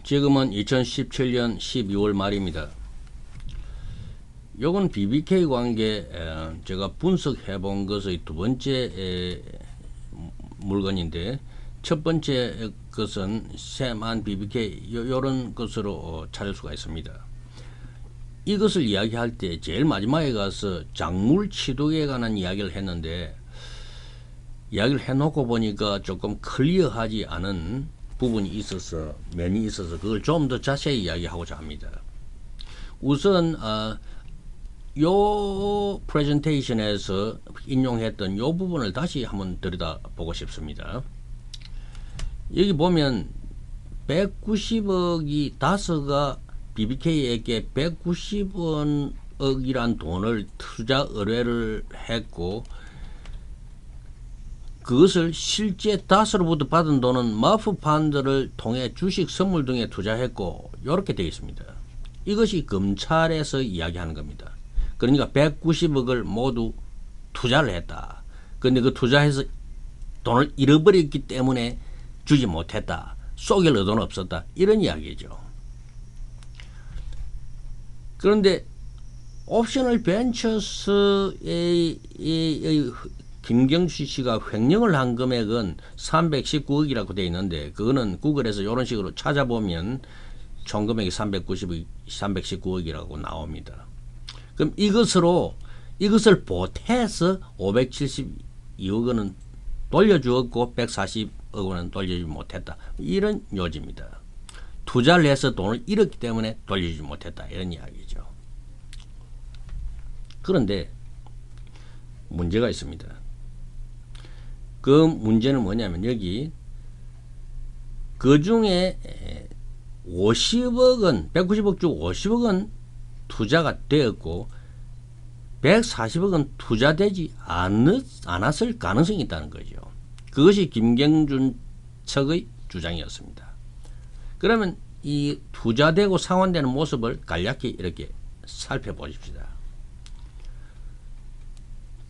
지금은 2017년 12월 말입니다. 요건 BBK 관계 제가 분석해 본 것의 두 번째 물건인데, 첫 번째 것은 세만 BBK 요런 것으로 찾을 수가 있습니다. 이것을 이야기할 때 제일 마지막에 가서 작물 취득에 관한 이야기를 했는데, 이야기를 해놓고 보니까 조금 클리어하지 않은 부분이 있어서, 면이 있어서 그걸 좀 더 자세히 이야기하고자 합니다. 우선 요 프레젠테이션에서 인용했던 요 부분을 다시 한번 들여다보고 싶습니다. 여기 보면 190억이 다스가 BBK에게 190억이란 돈을 투자 의뢰를 했고, 그것을 실제 다스로부터 받은 돈은 마프 펀드를 통해 주식 선물 등에 투자했고, 이렇게 되어 있습니다. 이것이 검찰에서 이야기하는 겁니다. 그러니까 190억을 모두 투자를 했다. 그런데 그 투자해서 돈을 잃어버렸기 때문에 주지 못했다. 속일 의도는 없었다. 이런 이야기죠. 그런데 옵셔널 벤처스의 김경수 씨가 횡령을 한 금액은 319억이라고 되어 있는데, 그거는 구글에서 이런 식으로 찾아보면 총 금액이 319억이라고 나옵니다. 그럼 이것을 보태서 572억 원은 돌려주었고 140억 원은 돌려주지 못했다. 이런 요지입니다. 투자를 해서 돈을 잃었기 때문에 돌려주지 못했다. 이런 이야기죠. 그런데 문제가 있습니다. 그 문제는 뭐냐면, 여기 그 중에 50억 원, 190억 중 50억 원 투자가 되었고 140억 원 투자되지 않았을 가능성이 있다는 거죠. 그것이 김경준 측의 주장이었습니다. 그러면 이 투자되고 상환되는 모습을 간략히 이렇게 살펴보십시다.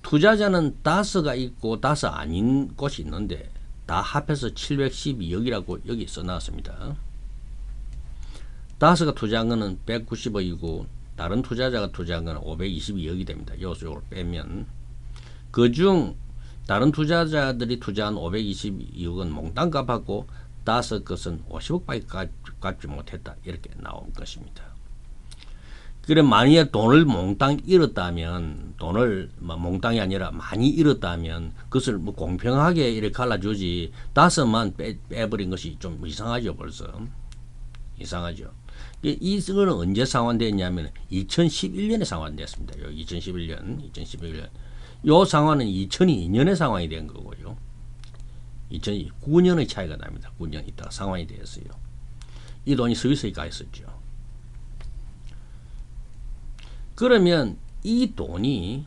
투자자는 다스가 있고 다스 아닌 곳이 있는데, 다 합해서 712억이라고 여기 써놨습니다. 다스가 투자한 거는 190억이고 다른 투자자가 투자한 거는 522억이 됩니다. 요쪽으로 빼면. 그중 다른 투자자들이 투자한 522억은 몽땅 갚았고 다스 것은 50억밖에 갚지 못했다. 이렇게 나온 것입니다. 그래, 만약에 돈을 몽땅 잃었다면, 돈을 몽땅이 아니라 많이 잃었다면 그것을 뭐 공평하게 이렇게 갈라주지, 다스만 빼버린 것이 좀 이상하죠. 벌써 이상하죠. 이거는 언제 상환됐냐면 2011년에 상환됐습니다. 2011년. 요 상환은 2002년에 상환이 된 거고요. 2009년의 차이가 납니다. 9년 있다가 상환이 되었어요. 이 돈이 스위스에 가 있었죠. 그러면 이 돈이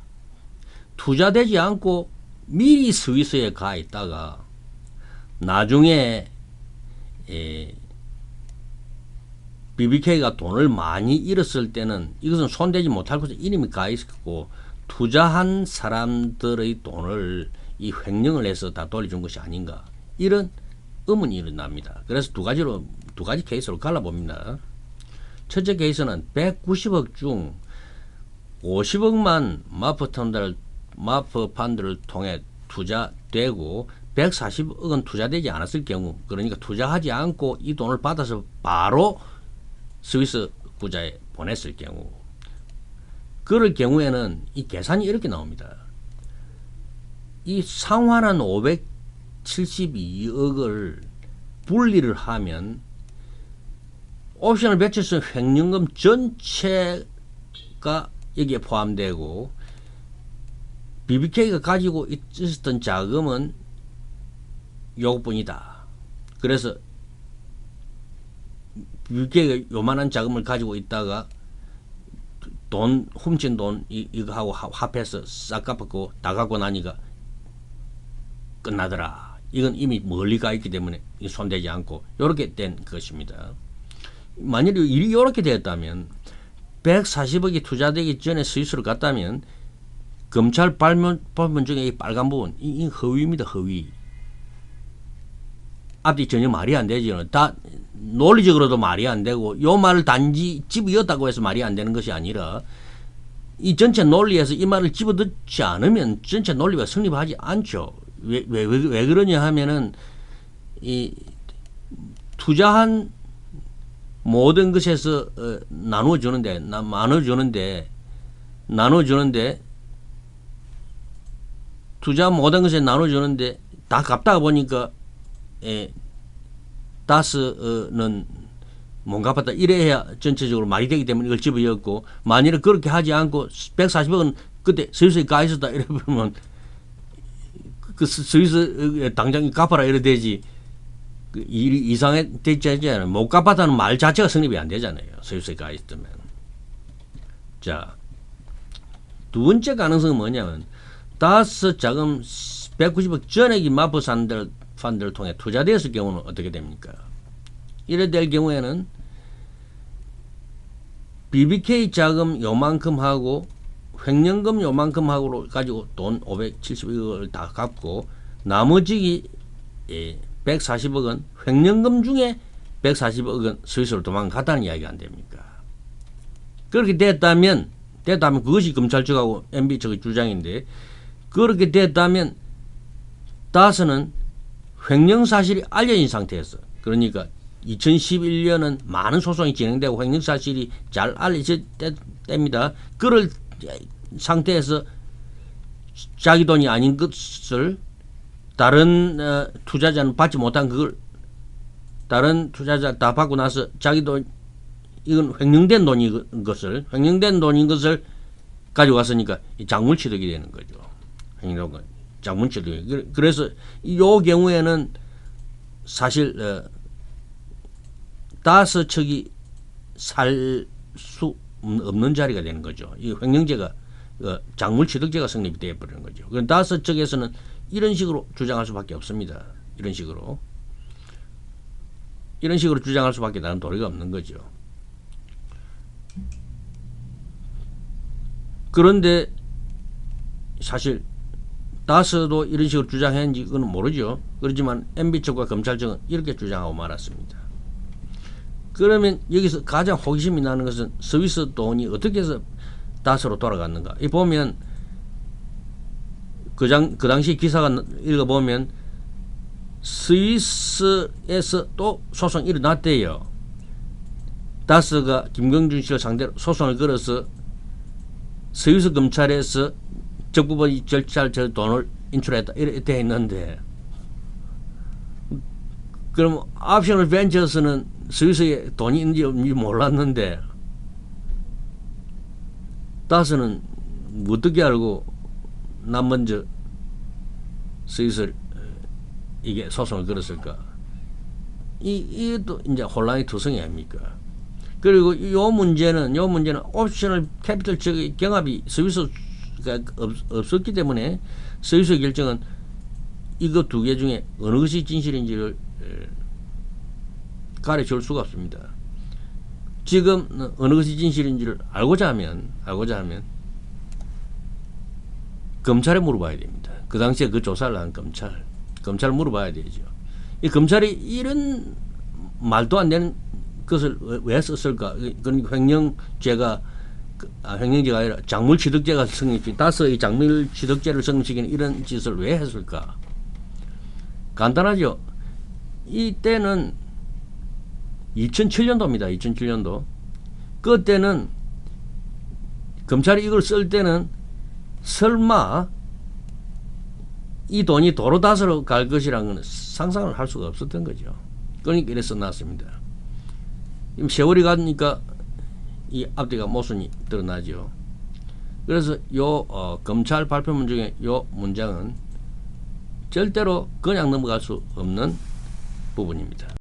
투자되지 않고 미리 스위스에 가 있다가 나중에 BBK가 돈을 많이 잃었을 때는 이것은 손대지 못할 것에 이름이 가 있었고, 투자한 사람들의 돈을 이 횡령을 해서 다 돌려준 것이 아닌가, 이런 의문이 일어납니다. 그래서 두 가지 케이스로 갈라봅니다. 첫째 케이스는 190억 중 50억만 마프 펀드를 통해 투자되고 140억은 투자되지 않았을 경우, 그러니까 투자하지 않고 이 돈을 받아서 바로 스위스 구자에 보냈을 경우, 그럴 경우에는 이 계산이 이렇게 나옵니다. 이 상환한 572억을 분리를 하면 옵셔널 벤처스 횡령금 전체가 여기에 포함되고, BBK가 가지고 있었던 자금은 요것뿐이다. 그래서 BBK가 요만한 자금을 가지고 있다가 훔친 돈 이거하고 합해서 싹 갚았고 다 갖고 나니까 끝나더라. 이건 이미 멀리 가 있기 때문에 손대지 않고 이렇게 된 것입니다. 만일 일이 이렇게 되었다면, 140억이 투자되기 전에 스위스로 갔다면 검찰 발문 중에 이 빨간 부분, 이 허위입니다. 허위. 앞뒤 전혀 말이 안 되죠. 다 논리적으로도 말이 안 되고 요 말을 단지 집어넣었다고 해서 말이 안 되는 것이 아니라 이 전체 논리에서 이 말을 집어넣지 않으면 전체 논리가 성립하지 않죠. 왜 그러냐 하면은 이 투자한 모든 것에서 나눠주는데 투자 모든 것에 나눠주는데 다 갚다가 보니까 다스는 못 갚았다 이래야 전체적으로 말이 되기 때문에 이걸 집어넣었고, 만일에 그렇게 하지 않고 140억은 그때 스위스에 가 있었다 이래 보면 그 스위스 당장 갚아라 이래 되지, 그 일이 이상해졌잖아요. 못 갚았다는 말 자체가 성립이 안 되잖아요. 스위스에 가 있으면. 자, 두 번째 가능성은 뭐냐면 다스 자금 190억 전액이 마포 펀드를 통해 투자되었을 경우는 어떻게 됩니까? 이래 될 경우에는 BBK 자금 요만큼 하고 횡령금 요만큼 하고 가지고 돈 570억을 다 갚고 나머지 140억은 횡령금 중에 140억은 스위스로 도망갔다는 이야기가 안 됩니까? 그렇게 됐다면 그것이 검찰 측하고 MB 측의 주장인데, 그렇게 됐다면 다스는 횡령 사실이 알려진 상태에서, 그러니까 2011년은 많은 소송이 진행되고 횡령 사실이 잘 알려질 때입니다. 그럴 상태에서 자기 돈이 아닌 것을 다른 투자자는 받지 못한 그걸 다른 투자자 다 받고 나서 자기 돈, 이건 횡령된 돈인 것을 가지고 갔으니까 작물 취득이 되는 거죠. 횡령은 작물 취득. 그래서 이 경우에는 사실 다스 측이 살 수 없는 자리가 되는 거죠. 이 횡령죄가 작물 취득죄가 성립이 되어 버리는 거죠. 그럼 다스 측에서는 이런 식으로 주장할 수밖에 없습니다. 이런 식으로 주장할 수밖에 다른 도리가 없는 거죠. 그런데 사실 다스도 이런 식으로 주장했는지 그건 모르죠. 그렇지만 MB 측과 검찰 측은 이렇게 주장하고 말았습니다. 그러면 여기서 가장 호기심이 나는 것은 스위스 돈이 어떻게 해서 다스로 돌아갔는가. 이 보면 그 당시 기사가 읽어보면 스위스에서 또 소송이 일어났대요. 다스가 김경준 씨를 상대로 소송을 걸어서 스위스 검찰에서 적부법 절차를 저 돈을 인출했다 이렇게 했는데, 그럼 옵셔널 벤처스는 스위스에 돈이 있는지 없는지 몰랐는데 다스는 어떻게 알고 난 먼저 스위스 이게 소송을 걸었을까? 이것도 이제 혼란의 투성이 아닙니까? 그리고 요 문제는 옵셔널 캐피털 측의 경합이 스위스가 없었기 때문에 스위스 결정은 이거 두 개 중에 어느 것이 진실인지를 가려줄 수가 없습니다. 지금 어느 것이 진실인지를 알고자 하면 검찰에 물어봐야 됩니다. 그 당시에 그 조사를 한 검찰을 물어봐야 되죠. 이 검찰이 이런 말도 안 되는 것을 왜 썼을까? 그러니까 횡령죄가 아니라 작물 취득죄가 성립시, 다스의 작물 취득죄를 성립시키는 이런 짓을 왜 했을까? 간단하죠. 이때는 2007년도입니다. 2007년도. 그때는 검찰이 이걸 쓸 때는 설마 이 돈이 도로 다스로 갈 것이라는 건 상상을 할 수가 없었던 거죠. 그러니까 이래서 났습니다. 세월이 가니까 이 앞뒤가 모순이 드러나죠. 그래서 검찰 발표문 중에 요 문장은 절대로 그냥 넘어갈 수 없는 부분입니다.